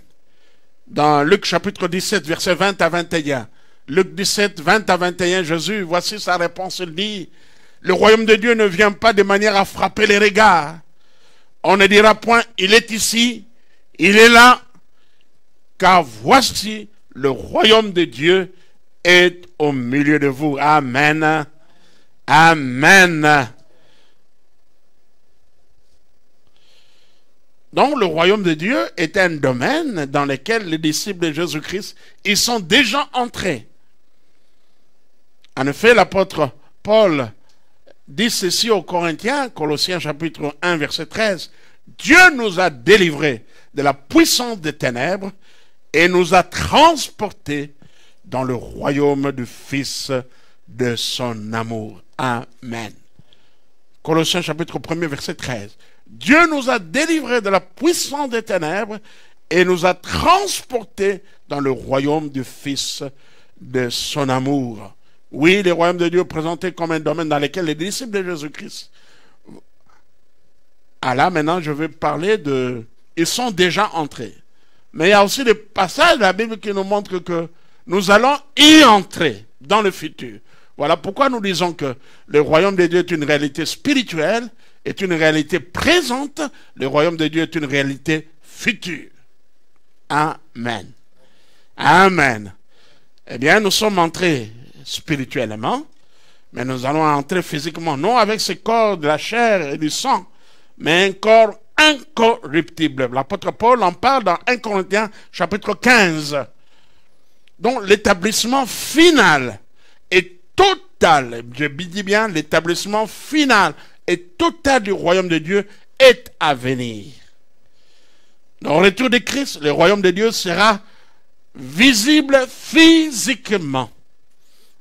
Dans Luc chapitre 17, versets 20 à 21, Luc 17, 20 à 21, Jésus, voici sa réponse, il dit, le royaume de Dieu ne vient pas de manière à frapper les regards. On ne dira point, il est ici, il est là, car voici, le royaume de Dieu est au milieu de vous. Amen. Amen. Donc, le royaume de Dieu est un domaine dans lequel les disciples de Jésus-Christ, ils sont déjà entrés. En effet, l'apôtre Paul dit ceci aux Corinthiens, Colossiens chapitre 1, verset 13. Dieu nous a délivrés de la puissance des ténèbres et nous a transportés dans le royaume du Fils de son amour. Amen. Colossiens chapitre 1, verset 13. Dieu nous a délivrés de la puissance des ténèbres et nous a transportés dans le royaume du Fils de son amour. Oui, le royaume de Dieu est présenté comme un domaine dans lequel les disciples de Jésus-Christ... Ah là, maintenant, je vais parler de... Ils sont déjà entrés. Mais il y a aussi des passages de la Bible qui nous montrent que nous allons y entrer dans le futur. Voilà pourquoi nous disons que le royaume de Dieu est une réalité spirituelle, est une réalité présente, le royaume de Dieu est une réalité future. Amen. Amen. Eh bien, nous sommes entrés spirituellement, mais nous allons entrer physiquement, non avec ce corps de la chair et du sang, mais un corps incorruptible. L'apôtre Paul en parle dans 1 Corinthiens chapitre 15. Donc l'établissement final est total, je dis bien l'établissement final et total du royaume de Dieu est à venir. Au retour de Christ, le royaume de Dieu sera visible physiquement.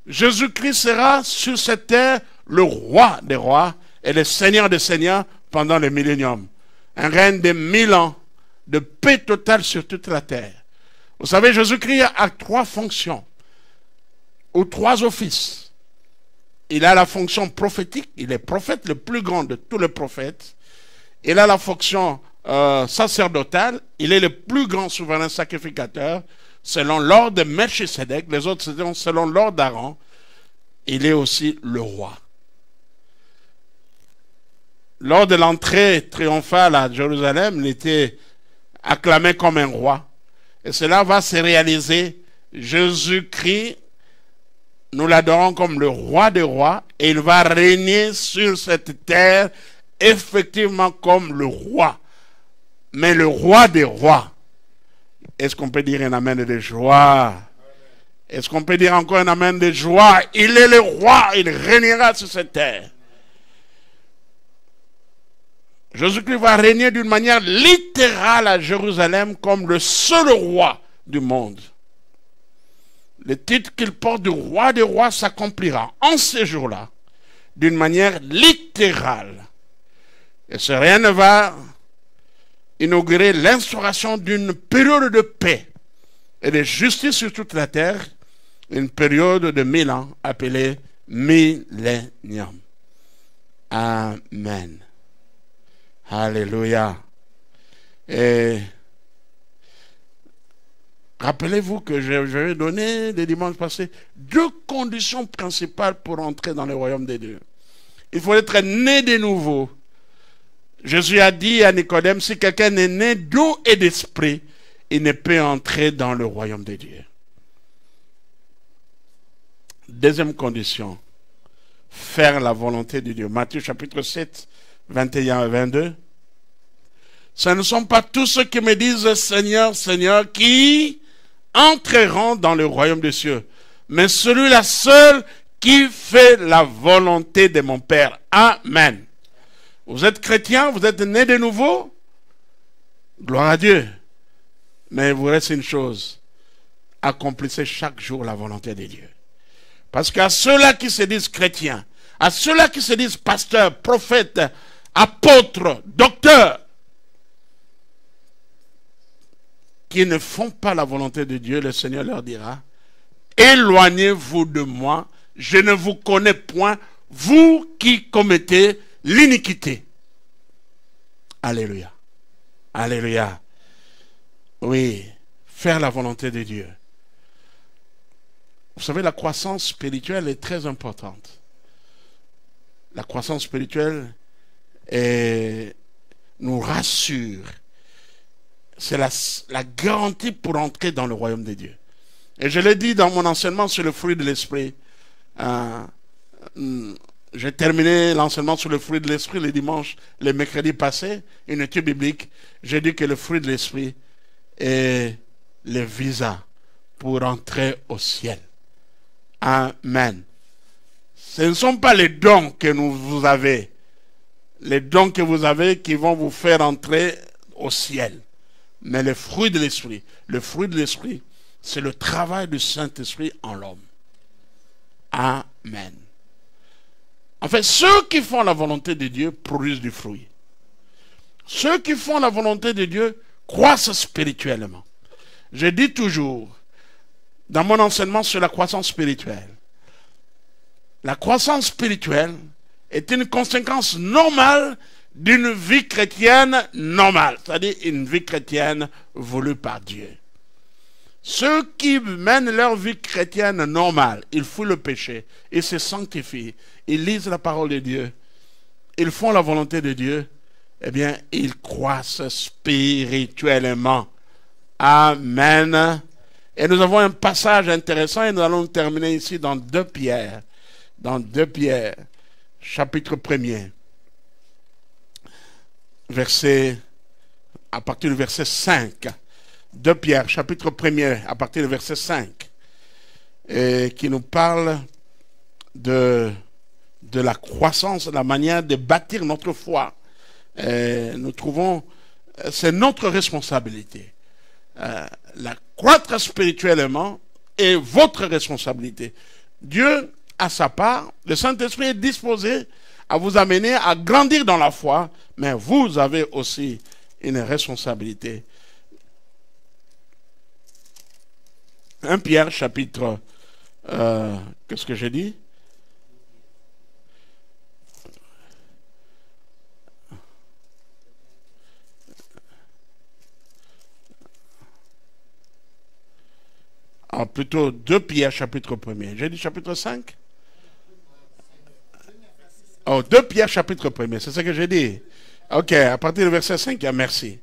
Jésus-Christ sera sur cette terre le roi des rois et le seigneur des seigneurs pendant le millénium. Un règne de 1000 ans de paix totale sur toute la terre. Vous savez, Jésus-Christ a 3 fonctions ou 3 offices. Il a la fonction prophétique, il est prophète le plus grand de tous les prophètes. Il a la fonction sacerdotale, il est le plus grand souverain sacrificateur, selon l'ordre de Melchisédek, les autres selon l'ordre d'Aaron. Il est aussi le roi. Lors de l'entrée triomphale à Jérusalem, il était acclamé comme un roi. Et cela va se réaliser. Jésus-Christ, nous l'adorons comme le roi des rois, et il va régner sur cette terre, effectivement comme le roi. Mais le roi des rois. Est-ce qu'on peut dire un amen de joie? Est-ce qu'on peut dire encore un amen de joie? Il est le roi, il régnera sur cette terre. Jésus-Christ va régner d'une manière littérale à Jérusalem comme le seul roi du monde. Le titre qu'il porte du roi des rois s'accomplira en ces jours-là d'une manière littérale. Et ce rien ne va inaugurer l'instauration d'une période de paix et de justice sur toute la terre, une période de 1000 ans appelée millénium. Amen. Alléluia. Et rappelez-vous que je vais donner le dimanche passé 2 conditions principales pour entrer dans le royaume de Dieu. Il faut être né de nouveau. Jésus a dit à Nicodème, si quelqu'un est né d'eau et d'esprit, il ne peut entrer dans le royaume de Dieu. Deuxième condition, faire la volonté de Dieu. Matthieu chapitre 7, 21 et 22. Ce ne sont pas tous ceux qui me disent Seigneur, Seigneur, qui entreront dans le royaume des cieux, mais celui-là seul qui fait la volonté de mon Père. Amen. Vous êtes chrétien, vous êtes né de nouveau, gloire à Dieu. Mais il vous reste une chose, accomplissez chaque jour la volonté de Dieu. Parce qu'à ceux-là qui se disent chrétiens, à ceux-là qui se disent pasteurs, prophètes, apôtres, docteurs, qui ne font pas la volonté de Dieu, le Seigneur leur dira, éloignez-vous de moi, je ne vous connais point, vous qui commettez l'iniquité. Alléluia. Alléluia. Oui, faire la volonté de Dieu. Vous savez, la croissance spirituelle est très importante. La croissance spirituelle nous rassure. C'est la garantie pour entrer dans le royaume de Dieu. Et je l'ai dit dans mon enseignement sur le fruit de l'esprit. J'ai terminé l'enseignement sur le fruit de l'esprit le mercredi passé, une étude biblique. J'ai dit que le fruit de l'esprit est le visa pour entrer au ciel. Amen. Ce ne sont pas les dons que vous avez, les dons que vous avez qui vont vous faire entrer au ciel, mais le fruit de l'esprit. Le fruit de l'esprit, c'est le travail du Saint-Esprit en l'homme. Amen. En fait, ceux qui font la volonté de Dieu produisent du fruit. Ceux qui font la volonté de Dieu croissent spirituellement. Je dis toujours, dans mon enseignement sur la croissance spirituelle, la croissance spirituelle est une conséquence normale d'une vie chrétienne normale, c'est-à-dire une vie chrétienne voulue par Dieu. Ceux qui mènent leur vie chrétienne normale, ils fuient le péché, ils se sanctifient, ils lisent la parole de Dieu, ils font la volonté de Dieu, eh bien, ils croissent spirituellement. Amen. Et nous avons un passage intéressant et nous allons terminer ici dans 2 Pierre. Dans 2 Pierre, chapitre 1er, à partir du verset 5. 2 Pierre, chapitre 1er, à partir du verset 5, et qui nous parle de la croissance, de la manière de bâtir notre foi. Nous trouvons, c'est notre responsabilité. La croître spirituellement est votre responsabilité. Dieu, à sa part, le Saint-Esprit est disposé à vous amener à grandir dans la foi, mais vous avez aussi une responsabilité. 1 Pierre, chapitre... qu'est-ce que j'ai dit? Ah, plutôt 2 Pierre, chapitre 1er. J'ai dit chapitre 5? Oh, 2 Pierre, chapitre 1er, c'est ce que j'ai dit. Ok, à partir du verset 5, merci.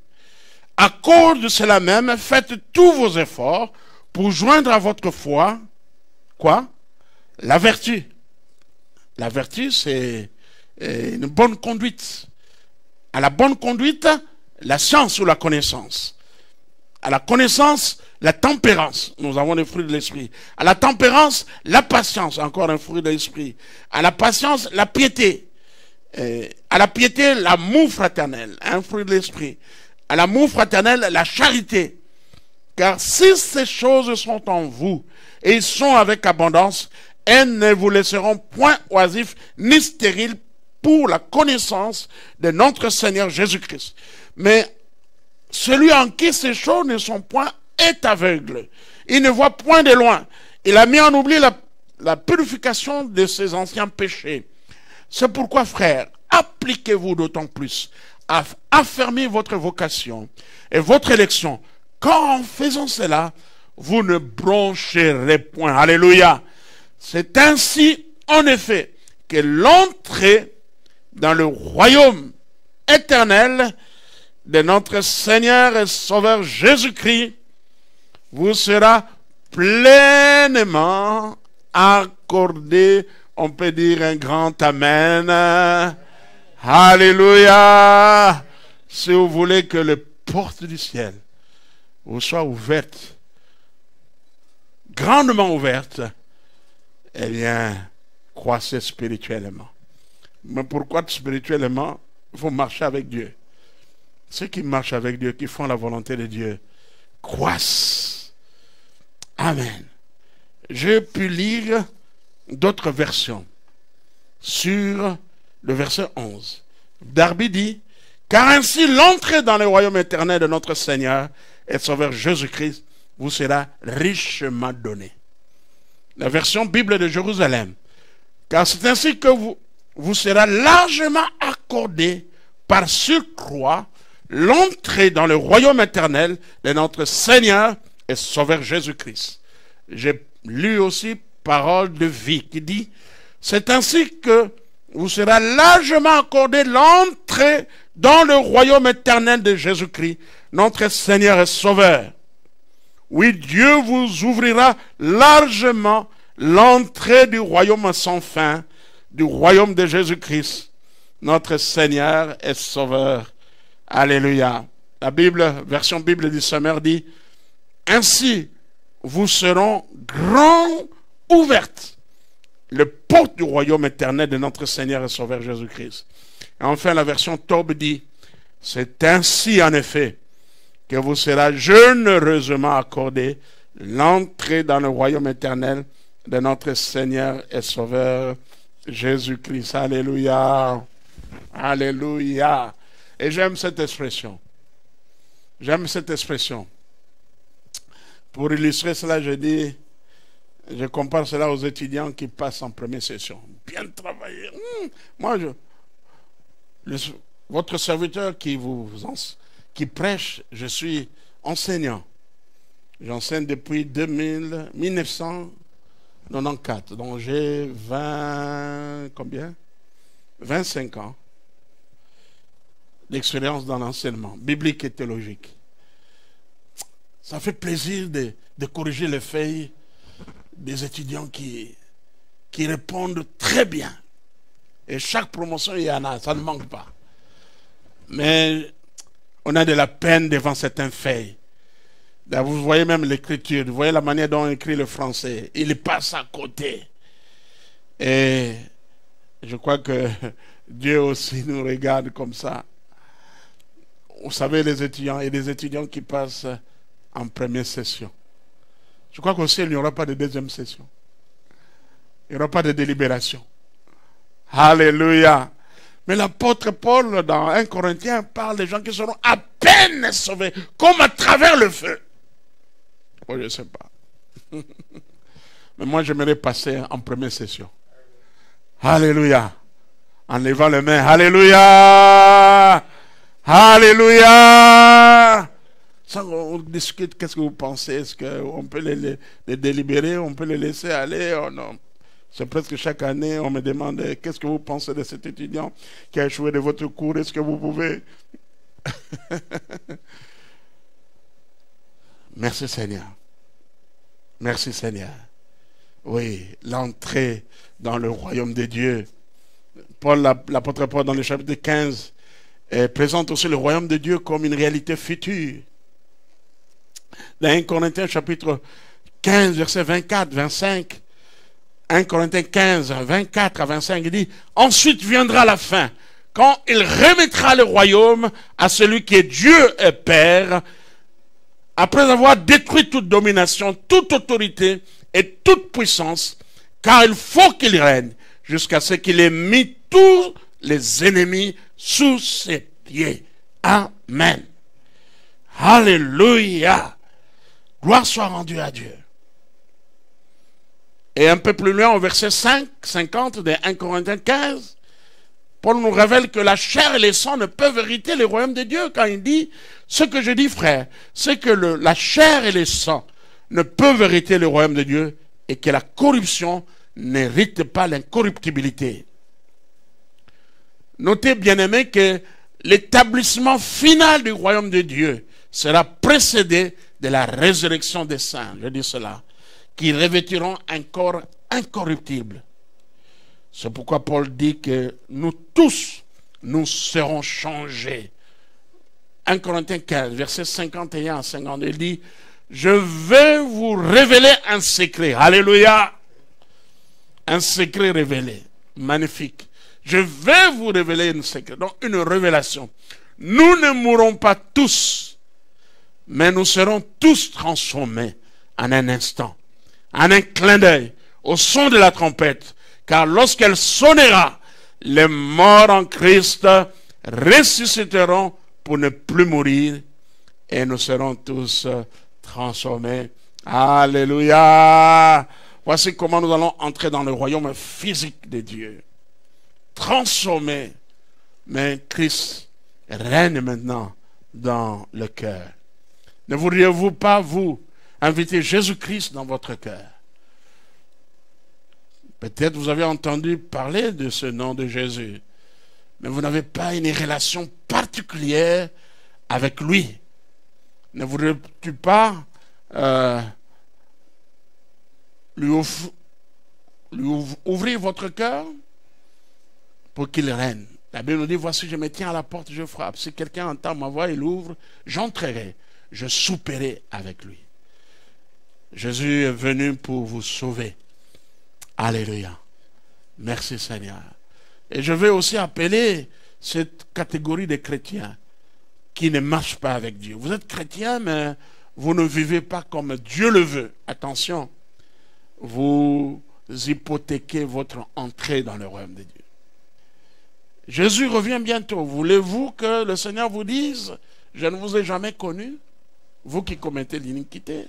À cause de cela même, faites tous vos efforts pour joindre à votre foi, quoi? La vertu. La vertu, c'est une bonne conduite. À la bonne conduite, la science ou la connaissance. À la connaissance, la tempérance. Nous avons les fruits de l'esprit. À la tempérance, la patience. Encore un fruit de l'esprit. À la patience, la piété. À la piété, l'amour fraternel. Un fruit de l'esprit. À l'amour fraternel, la charité. Car si ces choses sont en vous et sont avec abondance, elles ne vous laisseront point oisifs ni stériles pour la connaissance de notre Seigneur Jésus-Christ. Mais celui en qui ces choses ne sont point est aveugle. Il ne voit point de loin. Il a mis en oubli la purification de ses anciens péchés. C'est pourquoi, frères, appliquez-vous d'autant plus à affermir votre vocation et votre élection, quand en faisant cela, vous ne broncherez point. Alléluia. C'est ainsi, en effet, que l'entrée dans le royaume éternel de notre Seigneur et Sauveur Jésus-Christ vous sera pleinement accordé. On peut dire un grand Amen. Alléluia. Si vous voulez que les portes du ciel vous soient ouvertes, grandement ouvertes, eh bien, croissez spirituellement. Mais pourquoi spirituellement? Il faut marcher avec Dieu. Ceux qui marchent avec Dieu, qui font la volonté de Dieu, croissent. Amen. J'ai pu lire d'autres versions sur le verset 11. Darby dit, car ainsi l'entrée dans le royaume éternel de notre Seigneur et Sauveur Jésus-Christ vous sera richement donnée. La version Bible de Jérusalem, car c'est ainsi que vous sera largement accordé par surcroît l'entrée dans le royaume éternel de notre Seigneur et Sauveur Jésus-Christ. J'ai lu aussi parole de vie qui dit, c'est ainsi que vous sera largement accordé l'entrée dans le royaume éternel de Jésus-Christ, notre Seigneur et Sauveur. Oui, Dieu vous ouvrira largement l'entrée du royaume sans fin, du royaume de Jésus-Christ, notre Seigneur et Sauveur. Alléluia. La Bible, version Bible du Sommaire dit, ainsi vous seront grand ouvertes les portes du royaume éternel de notre Seigneur et Sauveur Jésus-Christ. Et enfin, la version Taube dit, c'est ainsi en effet que vous sera généreusement accordé l'entrée dans le royaume éternel de notre Seigneur et Sauveur Jésus-Christ. Alléluia. Alléluia. Et j'aime cette expression. J'aime cette expression. Pour illustrer cela, je compare cela aux étudiants qui passent en première session. Bien travaillé. Moi, votre serviteur qui prêche, je suis enseignant. J'enseigne depuis 1994. Donc j'ai 25 ans d'expérience dans l'enseignement biblique et théologique. Ça fait plaisir de corriger les feuilles des étudiants qui répondent très bien. Et chaque promotion, il y en a, ça ne manque pas. Mais on a de la peine devant certaines feuilles. Là, vous voyez même l'écriture, vous voyez la manière dont on écrit le français. Il passe à côté. Et je crois que Dieu aussi nous regarde comme ça. Vous savez, les étudiants, et des étudiants qui passent en première session. Je crois qu'au ciel, il n'y aura pas de deuxième session. Il n'y aura pas de délibération. Alléluia. Mais l'apôtre Paul, dans 1 Corinthiens, parle des gens qui seront à peine sauvés, comme à travers le feu. Oh, je ne sais pas. Mais moi, j'aimerais passer en première session. Alléluia. En levant les mains. Alléluia. Alléluia. Sans on discute, qu'est-ce que vous pensez? Est-ce qu'on peut les délibérer? On peut les laisser aller? Oh non. C'est presque chaque année, on me demande, qu'est-ce que vous pensez de cet étudiant qui a échoué de votre cours? Est-ce que vous pouvez? Merci Seigneur. Merci Seigneur. Oui, l'entrée dans le royaume de Dieu. L'apôtre Paul, dans le chapitre 15, présente aussi le royaume de Dieu comme une réalité future. Dans 1 Corinthiens chapitre 15, versets 24, 25, 1 Corinthiens 15, 24 à 25, il dit, ensuite viendra la fin, quand il remettra le royaume à celui qui est Dieu et Père, après avoir détruit toute domination, toute autorité et toute puissance, car il faut qu'il règne jusqu'à ce qu'il ait mis tous les ennemis sous ses pieds. Amen. Alléluia. Gloire soit rendue à Dieu. Et un peu plus loin, au verset 50 de 1 Corinthiens 15, Paul nous révèle que la chair et les sangs ne peuvent hériter le royaume de Dieu. Quand il dit, ce que je dis, frère, c'est que la chair et les sangs ne peuvent hériter le royaume de Dieu et que la corruption n'hérite pas l'incorruptibilité. Notez, bien-aimés, que l'établissement final du royaume de Dieu sera précédé de la résurrection des saints. Je dis cela. Qui revêtiront un corps incorruptible. C'est pourquoi Paul dit que nous tous, nous serons changés. 1 Corinthiens 15, versets 51 à 52, il dit, je vais vous révéler un secret. Alléluia. Un secret révélé. Magnifique. Je vais vous révéler un secret. Donc une révélation. Nous ne mourrons pas tous, mais nous serons tous transformés en un instant. En un clin d'œil, au son de la trompette, car lorsqu'elle sonnera, les morts en Christ ressusciteront pour ne plus mourir, et nous serons tous transformés. Alléluia! Voici comment nous allons entrer dans le royaume physique de Dieu. Transformés, mais Christ règne maintenant dans le cœur. Ne voudriez-vous pas, vous, inviter Jésus-Christ dans votre cœur? Peut-être vous avez entendu parler de ce nom de Jésus, mais vous n'avez pas une relation particulière avec lui. Ne voudrais-tu pas lui ouvrir votre cœur pour qu'il règne? La Bible nous dit, voici, je me tiens à la porte, je frappe. Si quelqu'un entend ma voix, il ouvre, j'entrerai, je souperai avec lui. Jésus est venu pour vous sauver. Alléluia. Merci Seigneur. Et je vais aussi appeler cette catégorie de chrétiens qui ne marchent pas avec Dieu. Vous êtes chrétien, mais vous ne vivez pas comme Dieu le veut. Attention, vous hypothéquez votre entrée dans le royaume de Dieu. Jésus revient bientôt. Voulez-vous que le Seigneur vous dise, je ne vous ai jamais connu, vous qui commettez l'iniquité?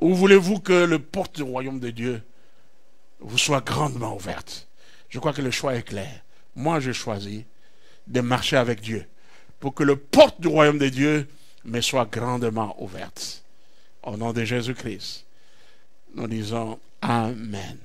Ou voulez-vous que le porte du royaume de Dieu vous soit grandement ouverte? Je crois que le choix est clair. Moi, je choisis de marcher avec Dieu pour que le porte du royaume de Dieu me soit grandement ouverte. Au nom de Jésus-Christ, nous disons Amen.